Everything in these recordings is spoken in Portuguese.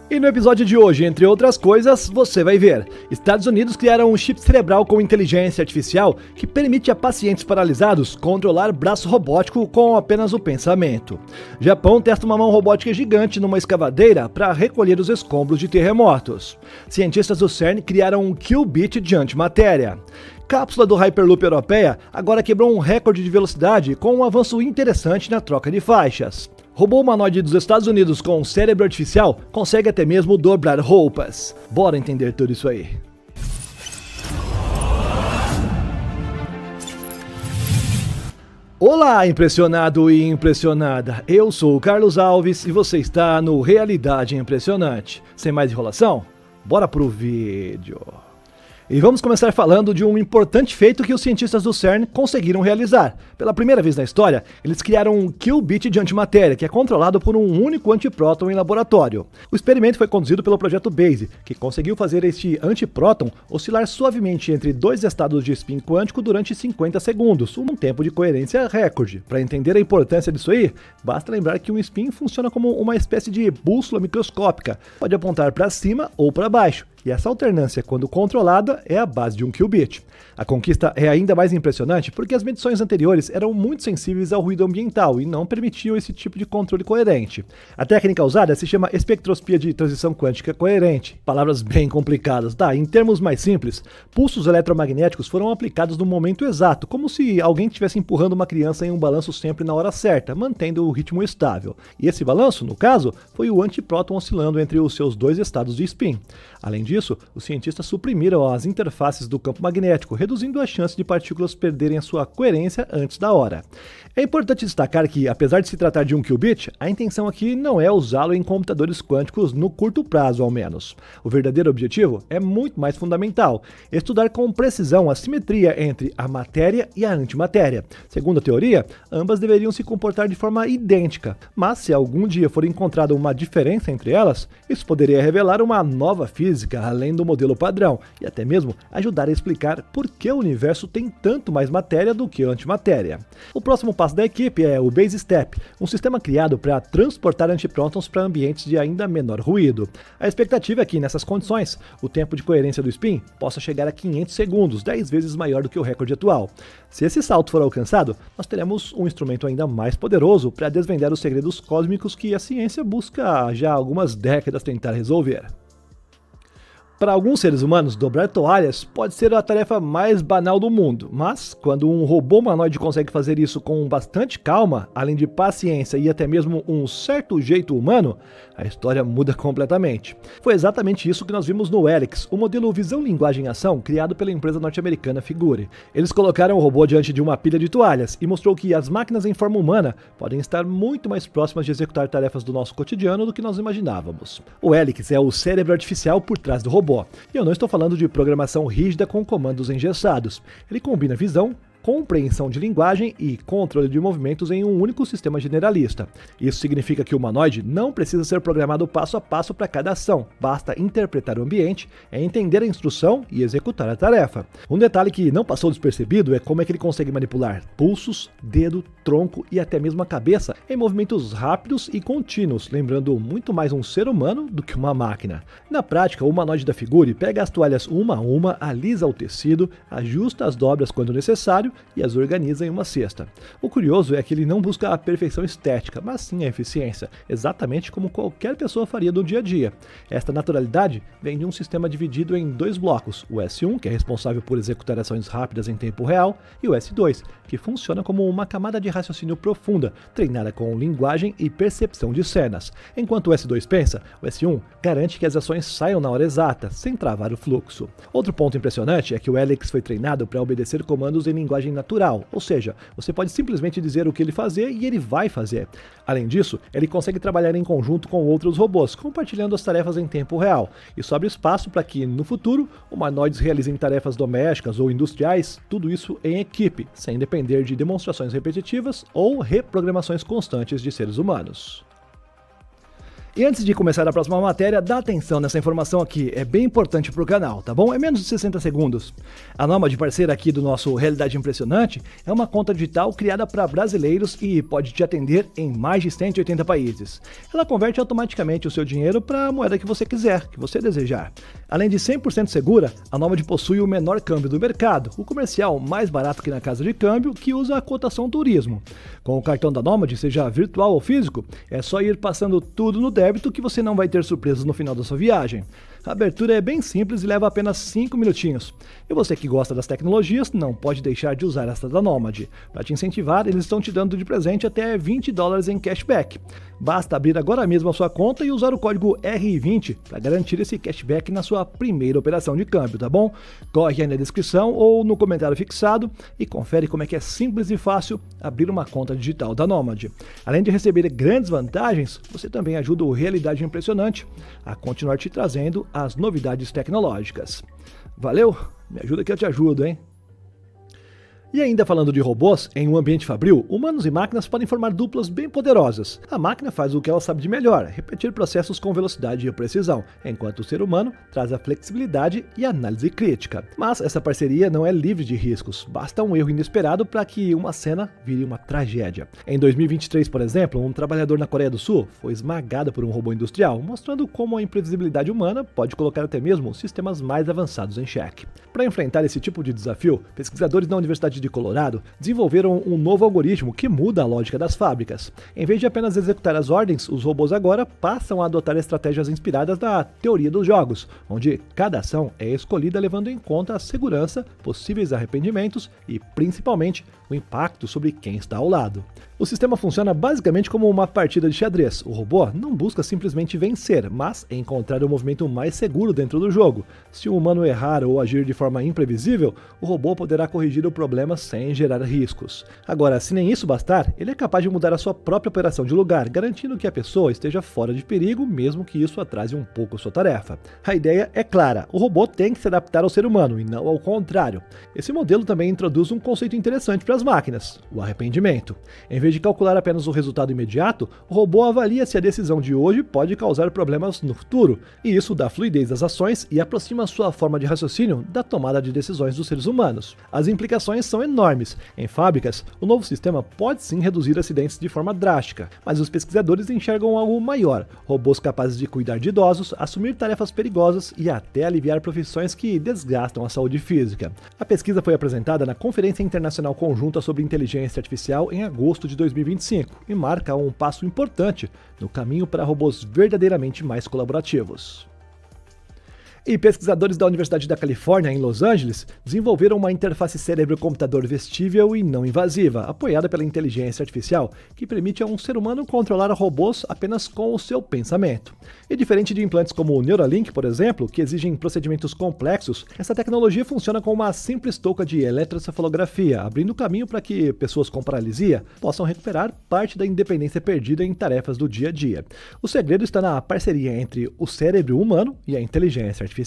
E no episódio de hoje, entre outras coisas, você vai ver: Estados Unidos criaram um chip cerebral com inteligência artificial que permite a pacientes paralisados controlar braço robótico com apenas o pensamento. Japão testa uma mão robótica gigante numa escavadeira para recolher os escombros de terremotos. Cientistas do CERN criaram um qubit de antimatéria. Cápsula do Hyperloop europeia agora quebrou um recorde de velocidade com um avanço interessante na troca de faixas. Robô humanoide dos Estados Unidos com cérebro artificial consegue até mesmo dobrar roupas. Bora entender tudo isso aí. Olá, impressionado e impressionada. Eu sou o Carlos Alves e você está no Realidade Impressionante. Sem mais enrolação, bora pro vídeo. E vamos começar falando de um importante feito que os cientistas do CERN conseguiram realizar. Pela primeira vez na história, eles criaram um qubit de antimatéria, que é controlado por um único antipróton em laboratório. O experimento foi conduzido pelo projeto BASE, que conseguiu fazer este antipróton oscilar suavemente entre dois estados de spin quântico durante 50 segundos, um tempo de coerência recorde. Para entender a importância disso aí, basta lembrar que um spin funciona como uma espécie de bússola microscópica, pode apontar para cima ou para baixo. E essa alternância, quando controlada, é a base de um qubit. A conquista é ainda mais impressionante porque as medições anteriores eram muito sensíveis ao ruído ambiental e não permitiam esse tipo de controle coerente. A técnica usada se chama espectroscopia de transição quântica coerente. Palavras bem complicadas, tá? Em termos mais simples, pulsos eletromagnéticos foram aplicados no momento exato, como se alguém estivesse empurrando uma criança em um balanço sempre na hora certa, mantendo o ritmo estável. E esse balanço, no caso, foi o antipróton oscilando entre os seus dois estados de spin. Além disso, os cientistas suprimiram as interfaces do campo magnético, reduzindo a chance de partículas perderem a sua coerência antes da hora. É importante destacar que, apesar de se tratar de um qubit, a intenção aqui não é usá-lo em computadores quânticos no curto prazo, ao menos. O verdadeiro objetivo é muito mais fundamental: estudar com precisão a simetria entre a matéria e a antimatéria. Segundo a teoria, ambas deveriam se comportar de forma idêntica, mas se algum dia for encontrada uma diferença entre elas, isso poderia revelar uma nova física além do modelo padrão, e até mesmo ajudar a explicar por que o universo tem tanto mais matéria do que antimatéria. O próximo passo da equipe é o Base Step, um sistema criado para transportar antiprótons para ambientes de ainda menor ruído. A expectativa é que, nessas condições, o tempo de coerência do spin possa chegar a 500 segundos, 10 vezes maior do que o recorde atual. Se esse salto for alcançado, nós teremos um instrumento ainda mais poderoso para desvendar os segredos cósmicos que a ciência busca já há algumas décadas tentar resolver. Para alguns seres humanos, dobrar toalhas pode ser a tarefa mais banal do mundo, mas quando um robô humanoide consegue fazer isso com bastante calma, além de paciência e até mesmo um certo jeito humano, a história muda completamente. Foi exatamente isso que nós vimos no Helix, o modelo Visão-Linguagem-Ação criado pela empresa norte-americana Figure. Eles colocaram o robô diante de uma pilha de toalhas e mostrou que as máquinas em forma humana podem estar muito mais próximas de executar tarefas do nosso cotidiano do que nós imaginávamos. O Helix é o cérebro artificial por trás do robô. E eu não estou falando de programação rígida com comandos engessados. Ele combina visão, compreensão de linguagem e controle de movimentos em um único sistema generalista. Isso significa que o humanoide não precisa ser programado passo a passo para cada ação, basta interpretar o ambiente, entender a instrução e executar a tarefa. Um detalhe que não passou despercebido é como é que ele consegue manipular pulsos, dedo, tronco e até mesmo a cabeça em movimentos rápidos e contínuos, lembrando muito mais um ser humano do que uma máquina. Na prática, o humanoide da Figure pega as toalhas uma a uma, alisa o tecido, ajusta as dobras quando necessário e as organiza em uma cesta. O curioso é que ele não busca a perfeição estética, mas sim a eficiência, exatamente como qualquer pessoa faria no dia a dia. Esta naturalidade vem de um sistema dividido em dois blocos: o S1, que é responsável por executar ações rápidas em tempo real, e o S2, que funciona como uma camada de raciocínio profunda, treinada com linguagem e percepção de cenas. Enquanto o S2 pensa, o S1 garante que as ações saiam na hora exata, sem travar o fluxo. Outro ponto impressionante é que o Helix foi treinado para obedecer comandos em linguagem natural, ou seja, você pode simplesmente dizer o que ele fazer e ele vai fazer. Além disso, ele consegue trabalhar em conjunto com outros robôs, compartilhando as tarefas em tempo real. Isso abre espaço para que, no futuro, humanoides realizem tarefas domésticas ou industriais, tudo isso em equipe, sem depender de demonstrações repetitivas ou reprogramações constantes de seres humanos. E antes de começar a próxima matéria, dá atenção nessa informação aqui, é bem importante para o canal, tá bom? É menos de 60 segundos. A Nomad, parceira aqui do nosso Realidade Impressionante, é uma conta digital criada para brasileiros e pode te atender em mais de 180 países. Ela converte automaticamente o seu dinheiro para a moeda que você quiser, que você desejar. Além de 100% segura, a Nomad possui o menor câmbio do mercado, o comercial mais barato que na casa de câmbio, que usa a cotação turismo. Com o cartão da Nomad, seja virtual ou físico, é só ir passando tudo no débito que você não vai ter surpresas no final da sua viagem. A abertura é bem simples e leva apenas 5 minutinhos. E você que gosta das tecnologias não pode deixar de usar esta da Nomad. Para te incentivar, eles estão te dando de presente até $20 em cashback. Basta abrir agora mesmo a sua conta e usar o código RI20 para garantir esse cashback na sua primeira operação de câmbio, tá bom? Corre aí na descrição ou no comentário fixado e confere como é que é simples e fácil abrir uma conta digital da Nomad. Além de receber grandes vantagens, você também ajuda o Realidade Impressionante a continuar te trazendo as novidades tecnológicas. Valeu? Me ajuda que eu te ajudo, hein? E ainda falando de robôs, em um ambiente fabril, humanos e máquinas podem formar duplas bem poderosas. A máquina faz o que ela sabe de melhor, repetir processos com velocidade e precisão, enquanto o ser humano traz a flexibilidade e análise crítica. Mas essa parceria não é livre de riscos, basta um erro inesperado para que uma cena vire uma tragédia. Em 2023, por exemplo, um trabalhador na Coreia do Sul foi esmagado por um robô industrial, mostrando como a imprevisibilidade humana pode colocar até mesmo sistemas mais avançados em xeque. Para enfrentar esse tipo de desafio, pesquisadores da Universidade de Colorado desenvolveram um novo algoritmo que muda a lógica das fábricas. Em vez de apenas executar as ordens, os robôs agora passam a adotar estratégias inspiradas na teoria dos jogos, onde cada ação é escolhida levando em conta a segurança, possíveis arrependimentos e, principalmente, o impacto sobre quem está ao lado. O sistema funciona basicamente como uma partida de xadrez. O robô não busca simplesmente vencer, mas encontrar o movimento mais seguro dentro do jogo. Se o humano errar ou agir de forma imprevisível, o robô poderá corrigir o problema sem gerar riscos. Agora, se nem isso bastar, ele é capaz de mudar a sua própria operação de lugar, garantindo que a pessoa esteja fora de perigo, mesmo que isso atrase um pouco sua tarefa. A ideia é clara, o robô tem que se adaptar ao ser humano e não ao contrário. Esse modelo também introduz um conceito interessante para as máquinas, o arrependimento. Em vez de calcular apenas o resultado imediato, o robô avalia se a decisão de hoje pode causar problemas no futuro, e isso dá fluidez às ações e aproxima sua forma de raciocínio da tomada de decisões dos seres humanos. As implicações são enormes. Em fábricas, o novo sistema pode sim reduzir acidentes de forma drástica, mas os pesquisadores enxergam algo maior: robôs capazes de cuidar de idosos, assumir tarefas perigosas e até aliviar profissões que desgastam a saúde física. A pesquisa foi apresentada na Conferência Internacional Conjunta sobre Inteligência Artificial em agosto de 2025 e marca um passo importante no caminho para robôs verdadeiramente mais colaborativos. E pesquisadores da Universidade da Califórnia, em Los Angeles, desenvolveram uma interface cérebro-computador vestível e não invasiva, apoiada pela inteligência artificial, que permite a um ser humano controlar robôs apenas com o seu pensamento. E diferente de implantes como o Neuralink, por exemplo, que exigem procedimentos complexos, essa tecnologia funciona com uma simples touca de eletrocefalografia, abrindo caminho para que pessoas com paralisia possam recuperar parte da independência perdida em tarefas do dia a dia. O segredo está na parceria entre o cérebro humano e a inteligência artificial.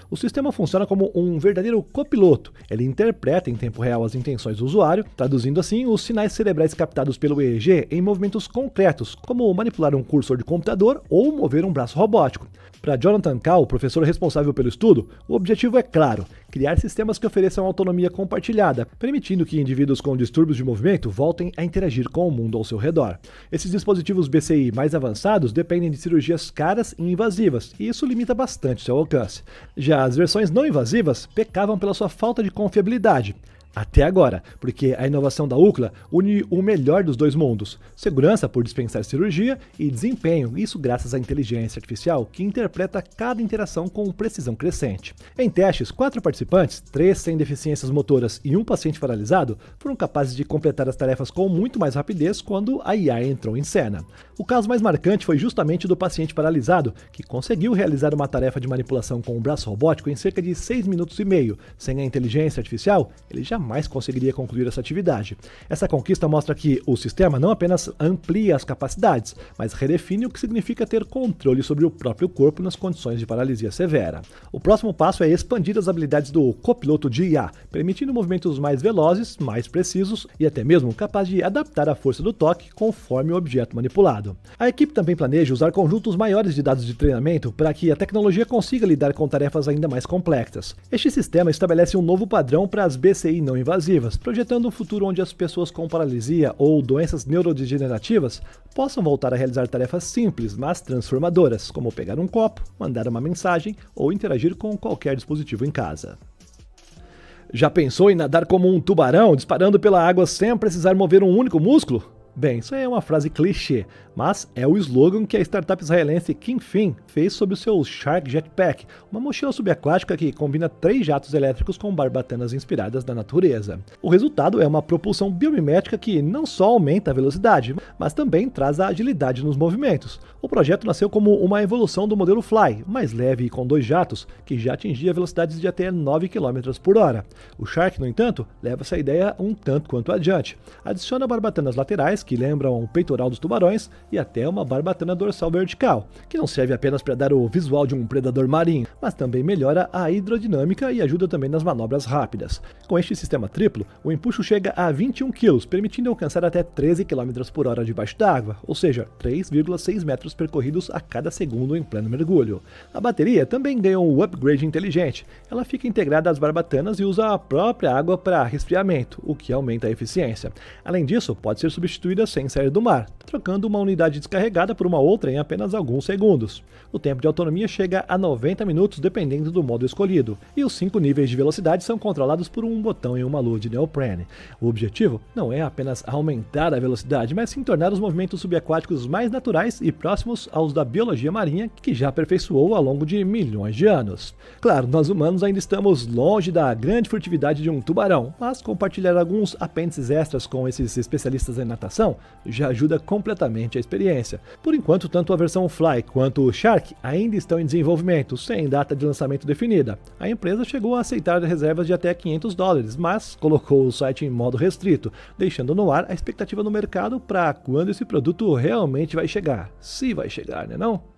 O sistema funciona como um verdadeiro copiloto. Ele interpreta em tempo real as intenções do usuário, traduzindo assim os sinais cerebrais captados pelo EEG em movimentos concretos, como manipular um cursor de computador ou mover um braço robótico. Para Jonathan Call, professor responsável pelo estudo, o objetivo é claro: criar sistemas que ofereçam autonomia compartilhada, permitindo que indivíduos com distúrbios de movimento voltem a interagir com o mundo ao seu redor. Esses dispositivos BCI mais avançados dependem de cirurgias caras e invasivas, e isso limita bastante seu alcance. Já as versões não invasivas pecavam pela sua falta de confiabilidade. Até agora, porque a inovação da Ookla une o melhor dos dois mundos: segurança por dispensar cirurgia e desempenho, isso graças à inteligência artificial que interpreta cada interação com precisão crescente. Em testes, 4 participantes, 3 sem deficiências motoras e um paciente paralisado, foram capazes de completar as tarefas com muito mais rapidez quando a IA entrou em cena. O caso mais marcante foi justamente do paciente paralisado, que conseguiu realizar uma tarefa de manipulação com o braço robótico em cerca de 6 minutos e meio. Sem a inteligência artificial, ele jamais jamais conseguiria concluir essa atividade. Essa conquista mostra que o sistema não apenas amplia as capacidades, mas redefine o que significa ter controle sobre o próprio corpo nas condições de paralisia severa. O próximo passo é expandir as habilidades do copiloto de IA, permitindo movimentos mais velozes, mais precisos e até mesmo capaz de adaptar a força do toque conforme o objeto manipulado. A equipe também planeja usar conjuntos maiores de dados de treinamento para que a tecnologia consiga lidar com tarefas ainda mais complexas. Este sistema estabelece um novo padrão para as BCI não invasivas, projetando um futuro onde as pessoas com paralisia ou doenças neurodegenerativas possam voltar a realizar tarefas simples, mas transformadoras, como pegar um copo, mandar uma mensagem ou interagir com qualquer dispositivo em casa. Já pensou em nadar como um tubarão, disparando pela água sem precisar mover um único músculo? Bem, isso é uma frase clichê, mas é o slogan que a startup israelense Kinfin fez sobre o seu Shark Jetpack, uma mochila subaquática que combina 3 jatos elétricos com barbatanas inspiradas na natureza. O resultado é uma propulsão biomimética que não só aumenta a velocidade, mas também traz a agilidade nos movimentos. O projeto nasceu como uma evolução do modelo Fly, mais leve e com 2 jatos, que já atingia velocidades de até 9 km por hora. O Shark, no entanto, leva essa ideia um tanto quanto adiante. Adiciona barbatanas laterais, que lembram o peitoral dos tubarões, e até uma barbatana dorsal vertical, que não serve apenas para dar o visual de um predador marinho, mas também melhora a hidrodinâmica e ajuda também nas manobras rápidas. Com este sistema triplo, o empuxo chega a 21 kg, permitindo alcançar até 13 km por hora debaixo d'água, ou seja, 3,6 metros percorridos a cada segundo em pleno mergulho. A bateria também ganhou um upgrade inteligente. Ela fica integrada às barbatanas e usa a própria água para resfriamento, o que aumenta a eficiência. Além disso, pode ser substituída sem sair do mar, trocando uma unidade descarregada por uma outra em apenas alguns segundos. O tempo de autonomia chega a 90 minutos dependendo do modo escolhido, e os 5 níveis de velocidade são controlados por um botão em uma lua de neoprene. O objetivo não é apenas aumentar a velocidade, mas sim tornar os movimentos subaquáticos mais naturais e próximos aos da biologia marinha, que já aperfeiçoou ao longo de milhões de anos. Claro, nós humanos ainda estamos longe da grande furtividade de um tubarão, mas compartilhar alguns apêndices extras com esses especialistas em natação já ajuda completamente a experiência. Por enquanto, tanto a versão Fly quanto o Shark ainda estão em desenvolvimento, sem data de lançamento definida. A empresa chegou a aceitar reservas de até $500, mas colocou o site em modo restrito, deixando no ar a expectativa no mercado para quando esse produto realmente vai chegar. Se vai chegar, né não?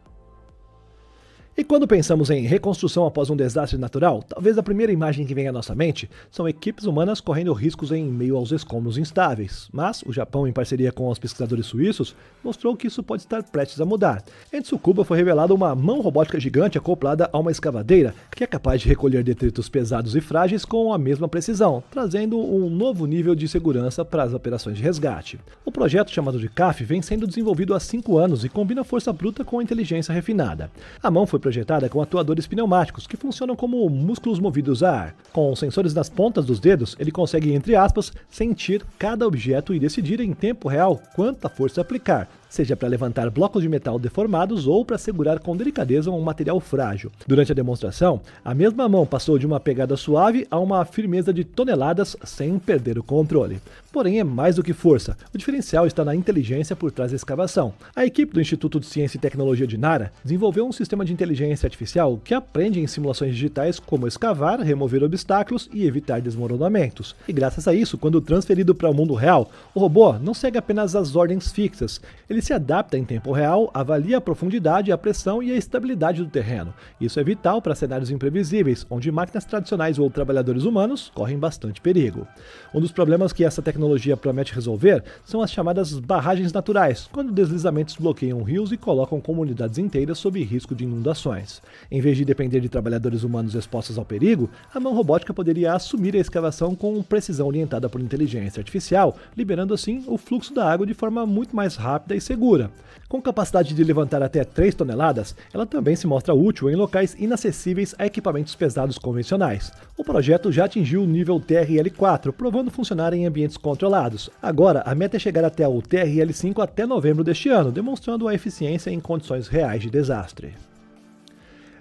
E quando pensamos em reconstrução após um desastre natural, talvez a primeira imagem que vem à nossa mente são equipes humanas correndo riscos em meio aos escombros instáveis. Mas o Japão, em parceria com os pesquisadores suíços, mostrou que isso pode estar prestes a mudar. Em Tsukuba foi revelada uma mão robótica gigante acoplada a uma escavadeira que é capaz de recolher detritos pesados e frágeis com a mesma precisão, trazendo um novo nível de segurança para as operações de resgate. O projeto, chamado de CAF, vem sendo desenvolvido há 5 anos e combina força bruta com inteligência refinada. A mão foi projetada com atuadores pneumáticos que funcionam como músculos movidos a ar. Com sensores nas pontas dos dedos, ele consegue, entre aspas, sentir cada objeto e decidir em tempo real quanta força aplicar, seja para levantar blocos de metal deformados ou para segurar com delicadeza um material frágil. Durante a demonstração, a mesma mão passou de uma pegada suave a uma firmeza de toneladas sem perder o controle. Porém, é mais do que força. O diferencial está na inteligência por trás da escavação. A equipe do Instituto de Ciência e Tecnologia de Nara desenvolveu um sistema de inteligência artificial que aprende em simulações digitais como escavar, remover obstáculos e evitar desmoronamentos. E graças a isso, quando transferido para o mundo real, o robô não segue apenas as ordens fixas. Ele se adapta em tempo real, avalia a profundidade, a pressão e a estabilidade do terreno. Isso é vital para cenários imprevisíveis, onde máquinas tradicionais ou trabalhadores humanos correm bastante perigo. Um dos problemas que essa tecnologia promete resolver são as chamadas barragens naturais, quando deslizamentos bloqueiam rios e colocam comunidades inteiras sob risco de inundações. Em vez de depender de trabalhadores humanos expostos ao perigo, a mão robótica poderia assumir a escavação com precisão orientada por inteligência artificial, liberando assim o fluxo da água de forma muito mais rápida e segura. Com capacidade de levantar até 3 toneladas, ela também se mostra útil em locais inacessíveis a equipamentos pesados convencionais. O projeto já atingiu o nível TRL4, provando funcionar em ambientes controlados. Agora, a meta é chegar até o TRL5 até novembro deste ano, demonstrando a eficiência em condições reais de desastre.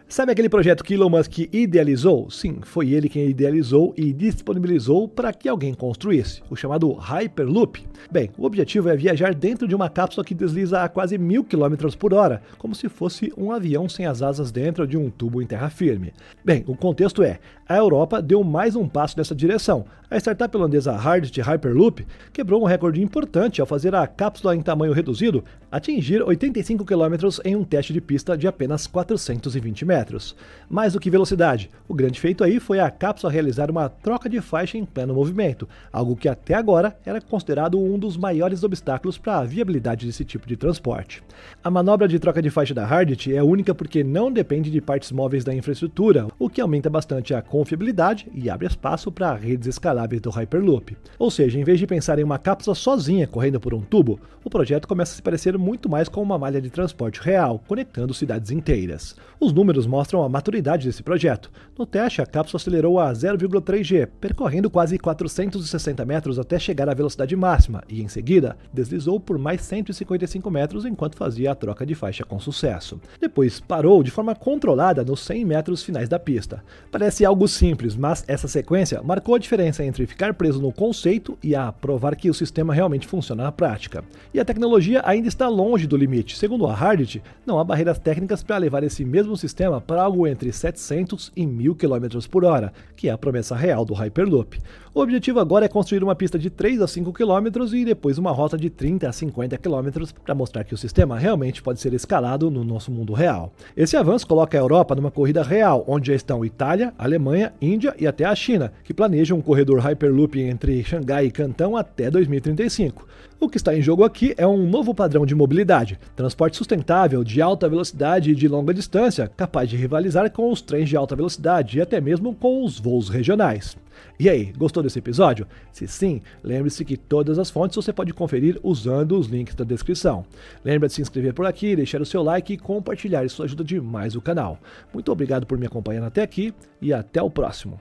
Sabe aquele projeto que Elon Musk idealizou? Sim, foi ele quem idealizou e disponibilizou para que alguém construísse, o chamado Hyperloop. Bem, o objetivo é viajar dentro de uma cápsula que desliza a quase 1000 km por hora, como se fosse um avião sem as asas dentro de um tubo em terra firme. Bem, o contexto é, a Europa deu mais um passo nessa direção. A startup holandesa Hardit Hyperloop quebrou um recorde importante ao fazer a cápsula em tamanho reduzido atingir 85 km em um teste de pista de apenas 420 metros. Mais do que velocidade, o grande feito aí foi a cápsula realizar uma troca de faixa em pleno movimento, algo que até agora era considerado um dos maiores obstáculos para a viabilidade desse tipo de transporte. A manobra de troca de faixa da Hardit é única porque não depende de partes móveis da infraestrutura, o que aumenta bastante a confiabilidade e abre espaço para redes escaláveis do Hyperloop. Ou seja, em vez de pensar em uma cápsula sozinha correndo por um tubo, o projeto começa a se parecer muito mais com uma malha de transporte real, conectando cidades inteiras. Os números mostram a maturidade desse projeto. No teste, a cápsula acelerou a 0,3 G, percorrendo quase 460 metros até chegar à velocidade máxima e, em seguida, deslizou por mais 155 metros enquanto fazia a troca de faixa com sucesso. Depois parou de forma controlada nos 100 metros finais da pista. Parece algo simples, mas essa sequência marcou a diferença entre ficar preso no conceito e a provar que o sistema realmente funciona na prática. E a tecnologia ainda está longe do limite. Segundo a Hardit, não há barreiras técnicas para levar esse mesmo sistema para algo entre 700 e 1000 km por hora, que é a promessa real do Hyperloop. O objetivo agora é construir uma pista de 3 a 5 km e depois uma rota de 30 a 50 km para mostrar que o sistema realmente pode ser escalado no nosso mundo real. Esse avanço coloca a Europa numa corrida real, onde já estão Itália, Alemanha, Índia e até a China, que planejam um corredor Hyperloop entre Xangai e Cantão até 2035. O que está em jogo aqui é um novo padrão de mobilidade, transporte sustentável, de alta velocidade e de longa distância, capaz de rivalizar com os trens de alta velocidade e até mesmo com os voos regionais. E aí, gostou desse episódio? Se sim, lembre-se que todas as fontes você pode conferir usando os links da descrição. Lembre de se inscrever por aqui, deixar o seu like e compartilhar, isso ajuda demais o canal. Muito obrigado por me acompanhar até aqui e até o próximo.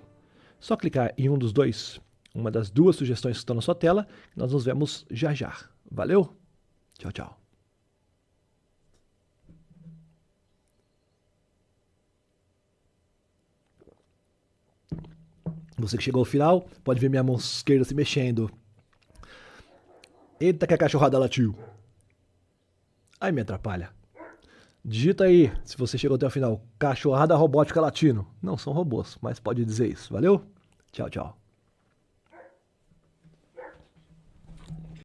Só clicar em uma das duas sugestões que estão na sua tela, e nós nos vemos já já. Valeu? Tchau, tchau. Você que chegou ao final, pode ver minha mão esquerda se mexendo. Eita que a cachorrada latiu. Ai, me atrapalha. Digita aí, se você chegou até o final, cachorrada robótica latino. Não são robôs, mas pode dizer isso. Valeu? Tchau, tchau.